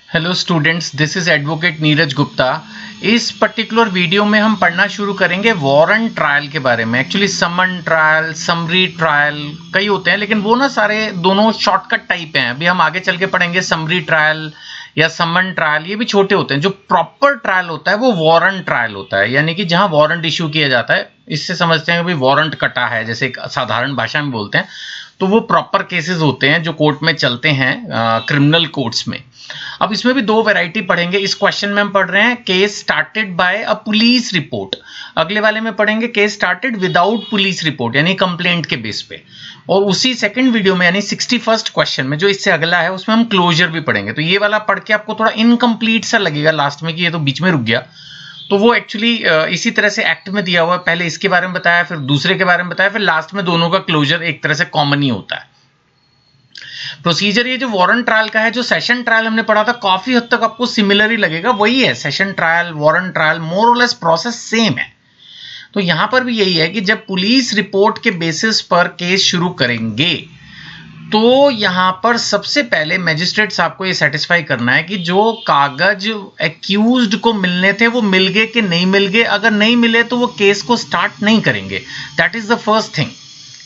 Hello students, this is advocate Neeraj Gupta. इस particular video में हम पढ़ना शुरू करेंगे वारंट ट्रायल के बारे में। एक्चुअली समन ट्रायल, समरी ट्रायल कई होते हैं, लेकिन वो ना सारे दोनों शॉर्टकट टाइप हैं। अभी हम आगे चल के पढ़ेंगे समरी ट्रायल या समन ट्रायल, ये भी छोटे होते हैं। जो प्रॉपर ट्रायल होता है वो वारंट ट्रायल होता है, यानी कि जहां वारंट इश्यू किया जाता है। इससे समझते हैं कि भाई वारंट कटा है, जैसे एक साधारण भाषा में बोलते हैं। तो वो प्रॉपर केसेस होते हैं जो कोर्ट में चलते हैं, क्रिमिनल कोर्ट्स में। अब इसमें भी दो वैरायटी पढ़ेंगे। इस क्वेश्चन में हम पढ़ रहे हैं case started by a police report, अगले वाले में पढ़ेंगे case started without police report, यानी कंप्लेंट के बेस पे। और उसी सेकंड वीडियो में यानी 61st क्वेश्चन में जो इससे अगला है उसमें हम क्लोजर भी पढ़ेंगे। तो ये वाला पढ़ के आपको थोड़ा इनकम्प्लीट सा लगेगा लास्ट में कि ये तो बीच में रुक गया, तो वो एक्चुअली इसी तरह से एक्ट में दिया हुआ है। पहले इसके बारे में बताया, फिर दूसरे के बारे में बताया, फिर लास्ट में दोनों का क्लोजर एक तरह से कॉमन ही होता है। प्रोसीजर ये जो वारंट ट्रायल का है, जो सेशन ट्रायल हमने पढ़ा था, काफी हद तक आपको सिमिलर ही लगेगा। वही है, सेशन ट्रायल, वारंट ट्रायल, मोर और लेस प्रोसेस सेम है। तो यहां पर भी यही है कि जब पुलिस रिपोर्ट के बेसिस पर केस शुरू करेंगे तो यहां पर सबसे पहले मैजिस्ट्रेट साहब को ये सेटिस्फाई करना है कि जो कागज एक्यूज्ड को मिलने थे वो मिल गए कि नहीं मिल गए। अगर नहीं मिले तो वो केस को स्टार्ट नहीं करेंगे। That is the first thing.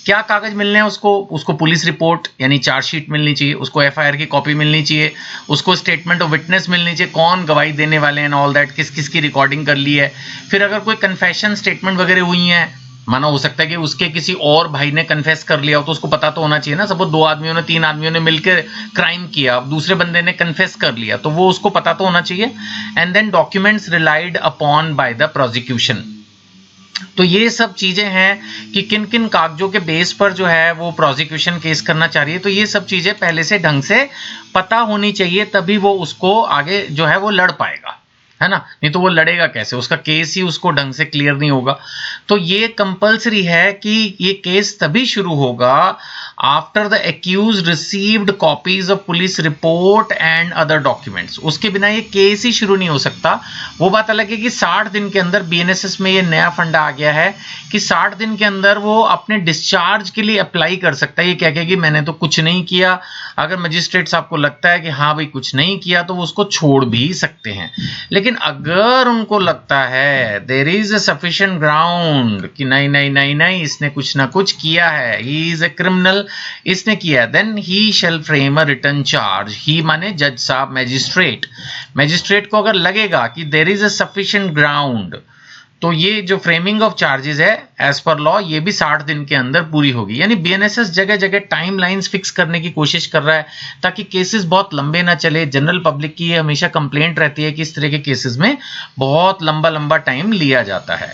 क्या कागज मिलने हैं उसको पुलिस रिपोर्ट यानी चार्जशीट मिलनी चाहिए, उसको एफआईआर की कॉपी मिलनी चाहिए, उसको स्टेटमेंट ऑफ विटनेस मिलनी चाहिए, कौन गवाही देने वाले हैं, ऑल दैट, किस किस की रिकॉर्डिंग कर ली है। फिर अगर कोई कन्फेशन स्टेटमेंट वगैरह हुई है, माना हो सकता है कि उसके किसी और भाई ने कन्फेस कर लिया हो, तो उसको पता तो होना चाहिए ना। सपोज दो आदमियों ने, तीन आदमियों ने मिलकर क्राइम किया, अब दूसरे बंदे ने कन्फेस कर लिया, तो वो उसको पता तो होना चाहिए। And then documents relied upon by the prosecution. तो ये सब चीजें हैं कि किन किन कागजों के बेस पर जो है वो प्रोसिक्यूशन केस करना चाह रही है। तो ये सब चीजें पहले से ढंग से पता होनी चाहिए, तभी वो उसको आगे जो है वो लड़ पाएगा, है ना। नहीं तो वो लड़ेगा कैसे, उसका केस ही उसको ढंग से क्लियर नहीं होगा। तो ये कंपलसरी है कि ये केस तभी शुरू होगा after the accused received copies of police report and other documents. उसके बिना ये केस ही शुरू नहीं हो सकता। वो बात अलग है कि 60 दिन के अंदर, बीएनएसएस में ये नया फंडा आ गया है कि 60 दिन के अंदर वो अपने डिस्चार्ज के लिए अप्लाई कर सकता है। ये कह के कि मैंने तो कुछ नहीं किया। अगर मजिस्ट्रेट साहब को लगता है कि हाँ भाई कुछ नहीं किया, तो वो उसको छोड़ भी सकते हैं। लेकिन अगर उनको लगता है there is a sufficient ground कि नहीं नहीं नहीं नहीं इसने कुछ ना कुछ किया है, ही इज अ क्रिमिनल, इसने किया, then he shall frame a written charge. He माने जज साहब, मैजिस्ट्रेट को अगर लगेगा कि there is a sufficient ground, तो ये जो फ्रेमिंग ऑफ चार्जेस है एज पर लॉ, ये भी 60 दिन के अंदर पूरी होगी। यानी बीएनएसएस जगह जगह टाइम लाइंस फिक्स करने की कोशिश कर रहा है ताकि केसेस बहुत लंबे ना चले। जनरल पब्लिक की ये हमेशा कंप्लेंट रहती है कि इस तरह के केसेस में बहुत लंबा लंबा टाइम लिया जाता है।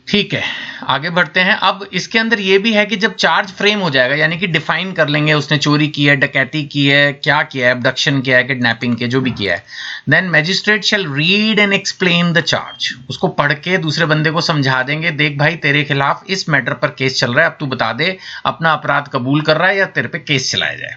ठीक है, आगे बढ़ते हैं। अब इसके अंदर यह भी है कि जब चार्ज फ्रेम हो जाएगा, यानी कि डिफाइन कर लेंगे उसने चोरी की है, डकैती की है, क्या किया है, अबडक्शन किया है, किडनैपिंग किया, जो भी किया है, then magistrate shall read and explain the charge. उसको पढ़ के दूसरे बंदे को समझा देंगे, देख भाई तेरे खिलाफ इस मैटर पर केस चल रहा है, अब तू बता दे अपना अपराध कबूल कर रहा है या तेरे पे केस चलाया जाए।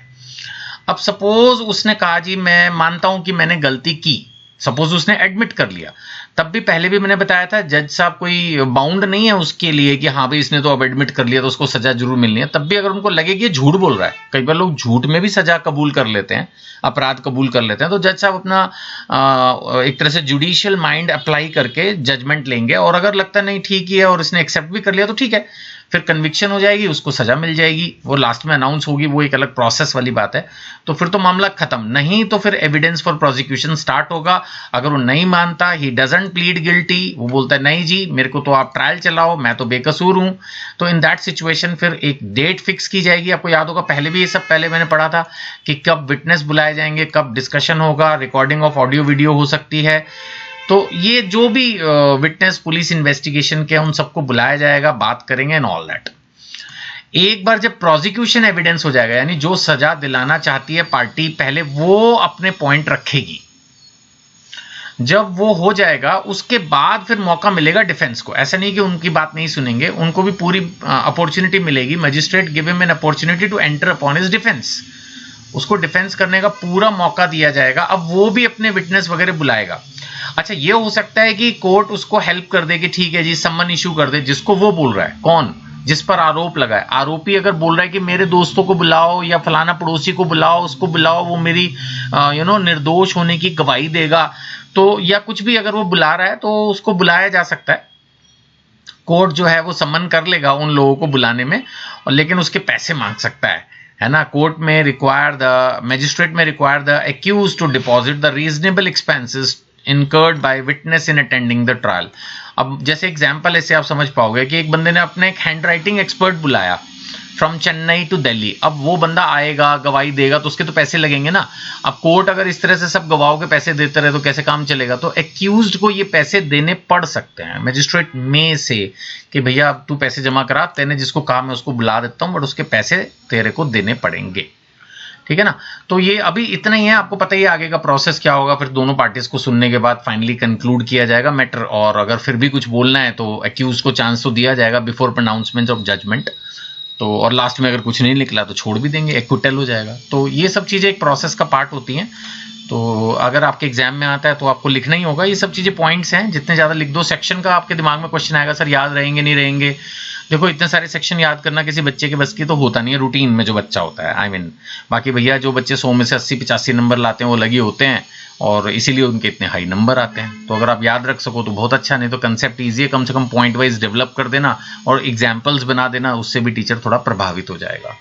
अब सपोज उसने कहा जी मैं मानता हूं कि मैंने गलती की, सपोज उसने एडमिट कर लिया, तब भी पहले भी मैंने बताया था जज साहब कोई बाउंड नहीं है उसके लिए कि हाँ भाई इसने तो अब एडमिट कर लिया तो उसको सजा जरूर मिलनी है। तब भी अगर उनको लगे कि ये झूठ बोल रहा है, कई बार लोग झूठ में भी सजा कबूल कर लेते हैं, अपराध कबूल कर लेते हैं, तो जज साहब अपना एक तरह से जुडिशियल माइंड अप्लाई करके जजमेंट लेंगे। और अगर लगता नहीं ठीक ही है और इसने एक्सेप्ट भी कर लिया तो ठीक है, फिर कन्विक्शन हो जाएगी, उसको सजा मिल जाएगी, वो लास्ट में अनाउंस होगी, वो एक अलग प्रोसेस वाली बात है। तो फिर तो मामला खत्म। नहीं तो फिर एविडेंस फॉर प्रोसिक्यूशन स्टार्ट होगा। अगर वो नहीं मानता, ही डजंट प्लीड गिल्टी, वो बोलता है नहीं जी मेरे को तो आप ट्रायल चलाओ, मैं तो बेकसूर हूं, तो इन दैट सिचुएशन फिर एक डेट फिक्स की जाएगी। आपको याद होगा पहले भी ये सब पहले मैंने पढ़ा था कि कब विटनेस बुलाए जाएंगे, कब डिस्कशन होगा, रिकॉर्डिंग ऑफ ऑडियो वीडियो हो सकती है। तो ये जो भी विटनेस पुलिस इन्वेस्टिगेशन के उन सबको बुलाया जाएगा, बात करेंगे एंड ऑल दैट। एक बार जब प्रोसिक्यूशन एविडेंस हो जाएगा, यानी जो सजा दिलाना चाहती है पार्टी, पहले वो अपने पॉइंट रखेगी। जब वो हो जाएगा उसके बाद फिर मौका मिलेगा डिफेंस को। ऐसा नहीं कि उनकी बात नहीं सुनेंगे, उनको भी पूरी अपॉर्चुनिटी मिलेगी। Magistrate give him an opportunity to enter upon his defence, उसको डिफेंस करने का पूरा मौका दिया जाएगा। अब वो भी अपने विटनेस वगैरह बुलाएगा। अच्छा, ये हो सकता है कि कोर्ट उसको हेल्प कर दे कि ठीक है जी समन इशू कर दे, जिसको वो बोल रहा है, कौन, जिस पर आरोप लगा है। आरोपी अगर बोल रहा है कि मेरे दोस्तों को बुलाओ या फलाना पड़ोसी को बुलाओ, उसको बुलाओ, वो मेरी निर्दोष होने की गवाही देगा, तो या कुछ भी अगर वो बुला रहा है तो उसको बुलाया जा सकता है। कोर्ट जो है वो सम्मन कर लेगा उन लोगों को बुलाने में, और लेकिन उसके पैसे मांग सकता है ना। Court may require the magistrate may require the accused to deposit the reasonable expenses incurred by witness in attending the trial. अब जैसे एग्जांपल ऐसे आप समझ पाओगे कि एक बंदे ने अपने एक हैंड राइटिंग एक्सपर्ट बुलाया फ्रॉम चेन्नई टू दिल्ली। अब वो बंदा आएगा, गवाही देगा, तो उसके तो पैसे लगेंगे ना। अब कोर्ट अगर इस तरह से सब गवाहों के पैसे देते रहे तो कैसे काम चलेगा। तो एक्यूज्ड को ये पैसे देने पड़ सकते हैं मैजिस्ट्रेट में से कि भैया अब तू पैसे जमा करा, तेने जिसको कहा मैं उसको बुला देता हूं, बट उसके पैसे तेरे को देने पड़ेंगे, ठीक है ना। तो ये अभी इतना ही है, आपको पता ही है आगे का प्रोसेस क्या होगा। फिर दोनों पार्टीज को सुनने के बाद फाइनली कंक्लूड किया जाएगा मैटर, और अगर फिर भी कुछ बोलना है तो एक्यूज को चांस तो दिया जाएगा बिफोर प्रोनाउंसमेंट ऑफ जजमेंट। तो और लास्ट में अगर कुछ नहीं निकला तो छोड़ भी देंगे, एक्विटल हो जाएगा। तो ये सब चीज़ें एक प्रोसेस का पार्ट होती हैं। तो अगर आपके एग्जाम में आता है तो आपको लिखना ही होगा। ये सब चीज़ें पॉइंट्स हैं, जितने ज़्यादा लिख दो। सेक्शन का आपके दिमाग में क्वेश्चन आएगा, सर याद रहेंगे नहीं रहेंगे। देखो इतने सारे सेक्शन याद करना किसी बच्चे के बस की तो होता नहीं है, रूटीन में जो बच्चा होता है। आई मीन बाकी भैया जो बच्चे 100 में से 80-85 नंबर लाते हैं वो लगे होते हैं, और इसीलिए उनके इतने हाई नंबर आते हैं। तो अगर आप याद रख सको तो बहुत अच्छा, नहीं तो कंसेप्ट ईजी है, कम से कम पॉइंट वाइज डेवलप कर देना और एग्जाम्पल्स बना देना, उससे भी टीचर थोड़ा प्रभावित हो जाएगा।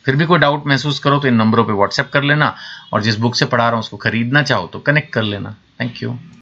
फिर भी कोई डाउट महसूस करो तो इन नंबरों पे व्हाट्सएप कर लेना, और जिस बुक से पढ़ा रहा हूँ उसको खरीदना चाहो तो कनेक्ट कर लेना। Thank you.